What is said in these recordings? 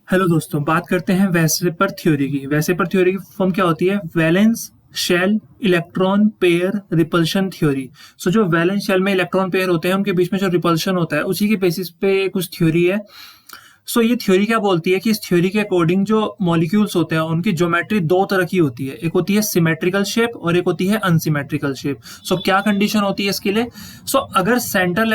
Hello दोस्तों, बात करते हैं वैसेपर थ्योरी की। वैसेपर थ्योरी की फॉर्म क्या होती है? Valence shell electron pair repulsion theory. So जो वैलेंस शेल में इलेक्ट्रॉन पेयर होते हैं उनके बीच में जो रिपल्शन होता है उसी के बेसिस पे कुछ थ्योरी है। ये थ्योरी क्या बोलती है कि इस थ्योरी के अकॉर्डिंग जो मॉलिक्यूल्स होते हैं उनकी ज्योमेट्री दो तरह की होती है। एक होती है सिमेट्रिकल शेप और एक होती है अनसिमेट्रिकल शेप। क्या कंडीशन होती है इसके लिए? अगर सेंट्रल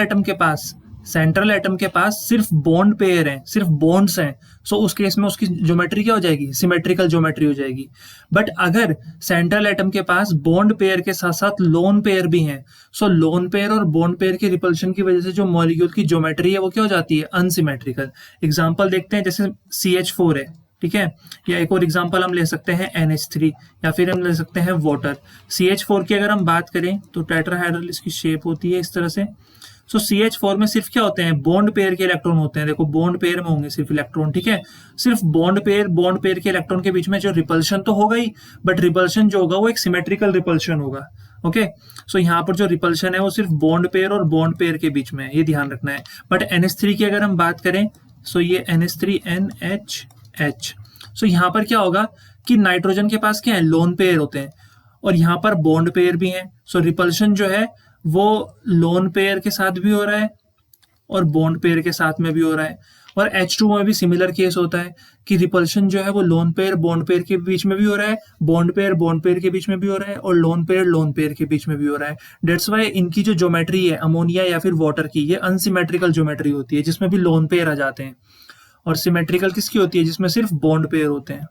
एटम के पास सिर्फ बॉन्ड पेयर हैं, सिर्फ बॉन्ड्स हैं, उस केस में उसकी ज्योमेट्री क्या हो जाएगी? सिमेट्रिकल ज्योमेट्री हो जाएगी। बट अगर सेंट्रल एटम के पास बॉन्ड पेयर के साथ साथ लोन पेयर भी हैं, लोन पेयर और बॉन्ड पेयर के रिपल्शन की वजह से जो मॉलिक्यूल की ज्योमेट्री है वो क्या हो जाती है? अनसिमेट्रिकल। एग्जाम्पल देखते हैं, जैसे CH4 है, ठीक है। या एक और एग्जांपल हम ले सकते हैं NH3, या फिर हम ले सकते हैं वाटर। CH4 की अगर हम बात करें तो टेट्राहेड्रल इसकी शेप होती है इस तरह से। CH4 में सिर्फ क्या होते हैं? बॉन्ड पेयर के इलेक्ट्रॉन होते हैं। देखो, बॉन्ड पेयर में होंगे सिर्फ इलेक्ट्रॉन, ठीक है। सिर्फ बॉन्ड पेयर के इलेक्ट्रॉन के बीच में जो रिपल्शन तो होगा ही, बट रिपल्शन जो होगा वो एक सिमेट्रिकल रिपल्शन होगा। ओके, यहाँ पर जो रिपल्शन है वो सिर्फ बॉन्ड पेयर और बॉन्ड पेयर के बीच में है, ये ध्यान रखना है। बट NH3 की अगर हम बात करें, ये NH3NHH, यहाँ पर क्या होगा कि नाइट्रोजन के पास क्या है? लोन पेयर होते हैं, और यहाँ पर बॉन्ड पेयर भी हैं। रिपल्शन जो है वो लोन पेयर के साथ भी हो रहा है और बॉन्ड पेयर के साथ में भी हो रहा है। और H2 में भी सिमिलर केस होता है कि रिपल्शन जो है वो लोन पेयर बॉन्ड पेयर के बीच में भी हो रहा है, बॉन्ड पेयर के बीच में भी हो रहा है, और लोन पेयर के बीच में भी हो रहा है। डेट्स वाई इनकी जो ज्योमेट्री है अमोनिया या फिर वाटर की, ये अनसिमेट्रिकल ज्योमेट्री होती है जिसमें भी लोन पेयर आ जाते हैं। और सिमेट्रिकल किसकी होती है? जिसमें सिर्फ बॉन्ड पेयर होते हैं।